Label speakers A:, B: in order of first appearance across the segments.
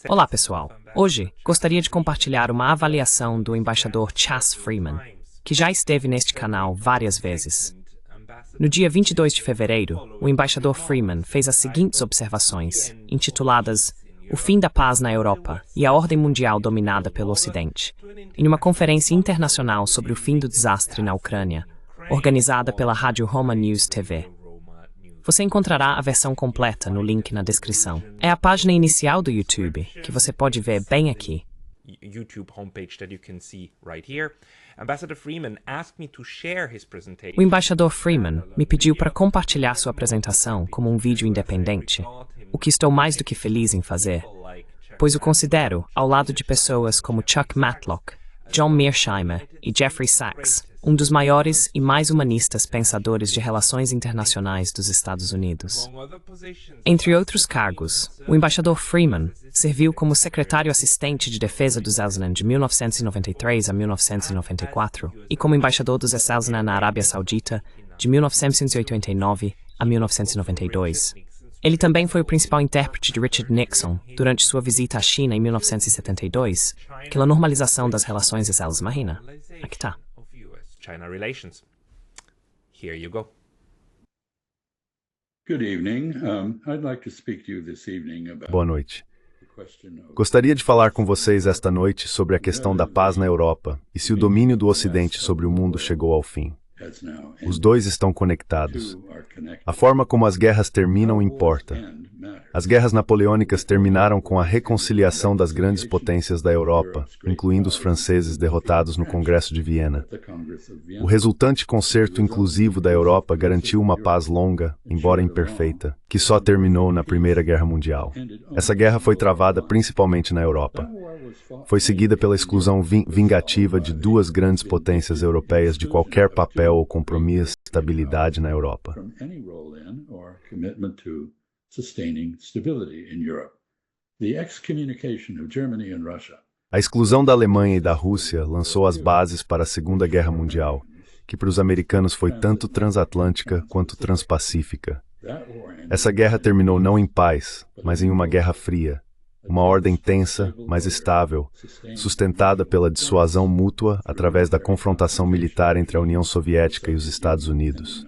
A: Olá, pessoal. Hoje, gostaria de compartilhar uma avaliação do embaixador Chas Freeman, que já esteve neste canal várias vezes. No dia 22 de fevereiro, o embaixador Freeman fez as seguintes observações, intituladas O fim da paz na Europa e a ordem mundial dominada pelo Ocidente, em uma conferência internacional sobre o fim do desastre na Ucrânia, organizada pela Rádio Roma News TV. Você encontrará a versão completa no link na descrição. É a página inicial do YouTube, que você pode ver bem aqui. O embaixador Freeman me pediu para compartilhar sua apresentação como um vídeo independente, o que estou mais do que feliz em fazer, pois o considero, ao lado de pessoas como Chuck Matlock, John Mearsheimer e Jeffrey Sachs, um dos maiores e mais humanistas pensadores de relações internacionais dos Estados Unidos. Entre outros cargos, o embaixador Freeman serviu como secretário assistente de defesa dos Esselstyn de 1993 a 1994 e como embaixador dos Esselstyn na Arábia Saudita de 1989 a 1992. Ele também foi o principal intérprete de Richard Nixon durante sua visita à China em 1972, pela normalização das relações Esselstyn-Marina. Aqui está.
B: China relations. Here you go.
C: Good evening. I'd like to speak to you this evening about
D: Boa noite. Gostaria de falar com vocês esta noite sobre a questão da paz na Europa e se o domínio do Ocidente sobre o mundo chegou ao fim. Os dois estão conectados. A forma como as guerras terminam importa. As guerras napoleônicas terminaram com a reconciliação das grandes potências da Europa, incluindo os franceses derrotados no Congresso de Viena. O resultante concerto inclusivo da Europa garantiu uma paz longa, embora imperfeita, que só terminou na Primeira Guerra Mundial. Essa guerra foi travada principalmente na Europa. Foi seguida pela exclusão vingativa de duas grandes potências europeias de qualquer papel ou compromisso de estabilidade na Europa. A exclusão da Alemanha e da Rússia lançou as bases para a Segunda Guerra Mundial, que para os americanos foi tanto transatlântica quanto transpacífica. Essa guerra terminou não em paz, mas em uma guerra fria. Uma ordem tensa, mas estável, sustentada pela dissuasão mútua através da confrontação militar entre a União Soviética e os Estados Unidos.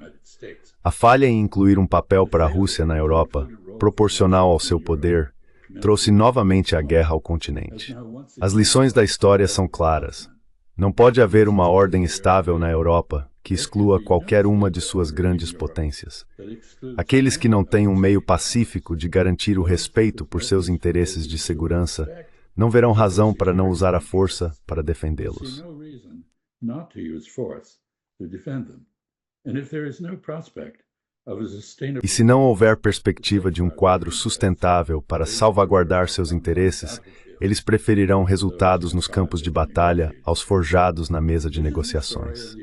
D: A falha em incluir um papel para a Rússia na Europa, proporcional ao seu poder, trouxe novamente a guerra ao continente. As lições da história são claras. Não pode haver uma ordem estável na Europa que exclua qualquer uma de suas grandes potências. Aqueles que não têm um meio pacífico de garantir o respeito por seus interesses de segurança não verão razão para não usar a força para defendê-los. E se não houver perspectiva de um quadro sustentável para salvaguardar seus interesses, eles preferirão resultados nos campos de batalha aos forjados na mesa de negociações.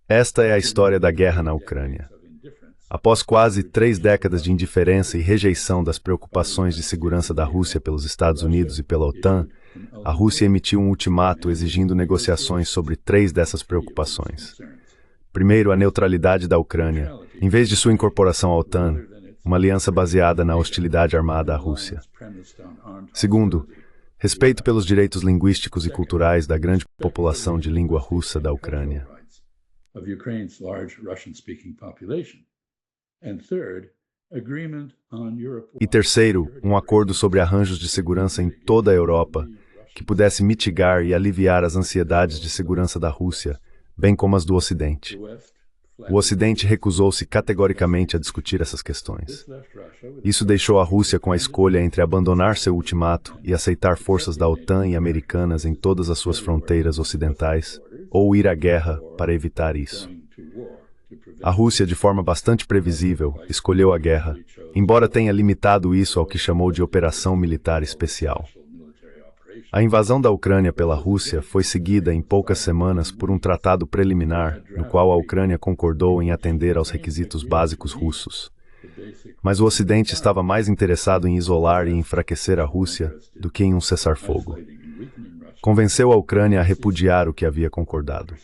D: Esta é a história da guerra na Ucrânia. Após quase 3 décadas de indiferença e rejeição das preocupações de segurança da Rússia pelos Estados Unidos e pela OTAN, a Rússia emitiu um ultimato exigindo negociações sobre 3 dessas preocupações. Primeiro, a neutralidade da Ucrânia, em vez de sua incorporação à OTAN, uma aliança baseada na hostilidade armada à Rússia. Segundo, respeito pelos direitos linguísticos e culturais da grande população de língua russa da Ucrânia. E terceiro, um acordo sobre arranjos de segurança em toda a Europa, que pudesse mitigar e aliviar as ansiedades de segurança da Rússia, bem como as do Ocidente. O Ocidente recusou-se categoricamente a discutir essas questões. Isso deixou a Rússia com a escolha entre abandonar seu ultimato e aceitar forças da OTAN e americanas em todas as suas fronteiras ocidentais, ou ir à guerra para evitar isso. A Rússia, de forma bastante previsível, escolheu a guerra, embora tenha limitado isso ao que chamou de Operação Militar Especial. A invasão da Ucrânia pela Rússia foi seguida em poucas semanas por um tratado preliminar, no qual a Ucrânia concordou em atender aos requisitos básicos russos. Mas o Ocidente estava mais interessado em isolar e enfraquecer a Rússia do que em um cessar-fogo. Convenceu a Ucrânia a repudiar o que havia concordado.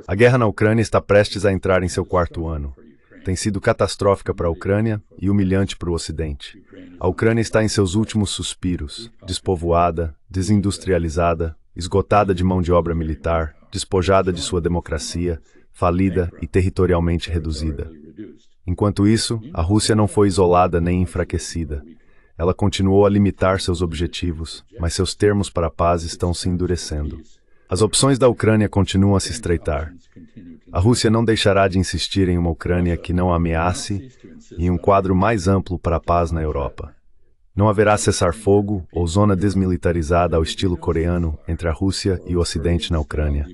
D: A guerra na Ucrânia está prestes a entrar em seu 4º ano. Tem sido catastrófica para a Ucrânia e humilhante para o Ocidente. A Ucrânia está em seus últimos suspiros, despovoada, desindustrializada, esgotada de mão de obra militar, despojada de sua democracia, falida e territorialmente reduzida. Enquanto isso, a Rússia não foi isolada nem enfraquecida. Ela continuou a limitar seus objetivos, mas seus termos para a paz estão se endurecendo. As opções da Ucrânia continuam a se estreitar. A Rússia não deixará de insistir em uma Ucrânia que não a ameace e em um quadro mais amplo para a paz na Europa. Não haverá cessar-fogo ou zona desmilitarizada ao estilo coreano entre a Rússia e o Ocidente na Ucrânia.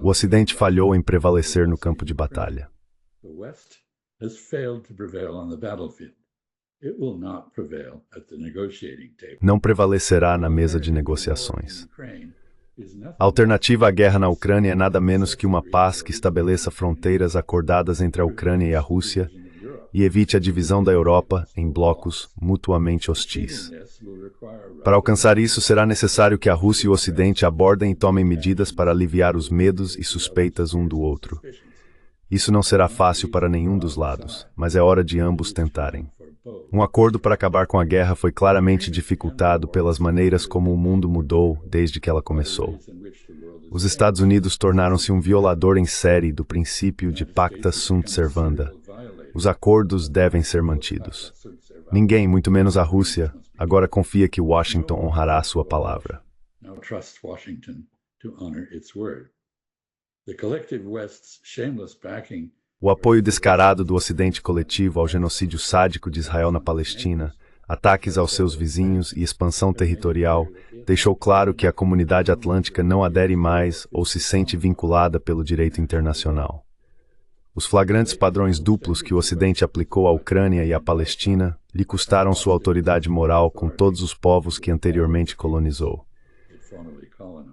D: O Ocidente falhou em prevalecer no campo de batalha. Não prevalecerá na mesa de negociações. A alternativa à guerra na Ucrânia é nada menos que uma paz que estabeleça fronteiras acordadas entre a Ucrânia e a Rússia e evite a divisão da Europa em blocos mutuamente hostis. Para alcançar isso, será necessário que a Rússia e o Ocidente abordem e tomem medidas para aliviar os medos e suspeitas um do outro. Isso não será fácil para nenhum dos lados, mas é hora de ambos tentarem. Um acordo para acabar com a guerra foi claramente dificultado pelas maneiras como o mundo mudou desde que ela começou. Os Estados Unidos tornaram-se um violador em série do princípio de pacta sunt servanda. Os acordos devem ser mantidos. Ninguém, muito menos a Rússia, agora confia que Washington honrará sua palavra. O apoio descarado do Ocidente coletivo ao genocídio sádico de Israel na Palestina, ataques aos seus vizinhos e expansão territorial deixou claro que a comunidade atlântica não adere mais ou se sente vinculada pelo direito internacional. Os flagrantes padrões duplos que o Ocidente aplicou à Ucrânia e à Palestina lhe custaram sua autoridade moral com todos os povos que anteriormente colonizou.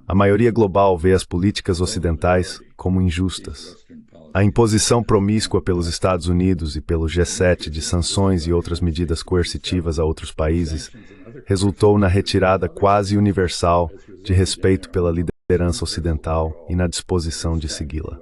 D: A maioria global vê as políticas ocidentais como injustas. A imposição promíscua pelos Estados Unidos e pelo G7 de sanções e outras medidas coercitivas a outros países resultou na retirada quase universal de respeito pela liderança ocidental e na disposição de segui-la.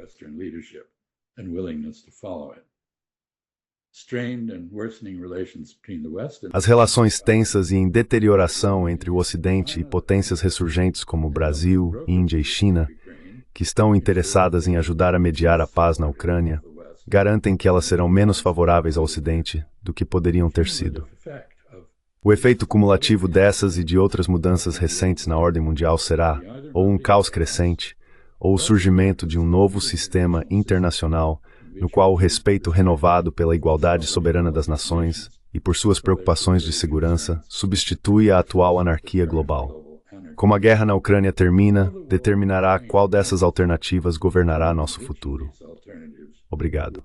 D: As relações tensas e em deterioração entre o Ocidente e potências ressurgentes como Brasil, Índia e China, que estão interessadas em ajudar a mediar a paz na Ucrânia, garantem que elas serão menos favoráveis ao Ocidente do que poderiam ter sido. O efeito cumulativo dessas e de outras mudanças recentes na ordem mundial será ou um caos crescente, ou o surgimento de um novo sistema internacional no qual o respeito renovado pela igualdade soberana das nações e por suas preocupações de segurança substitui a atual anarquia global. Como a guerra na Ucrânia termina, determinará qual dessas alternativas governará nosso futuro. Obrigado.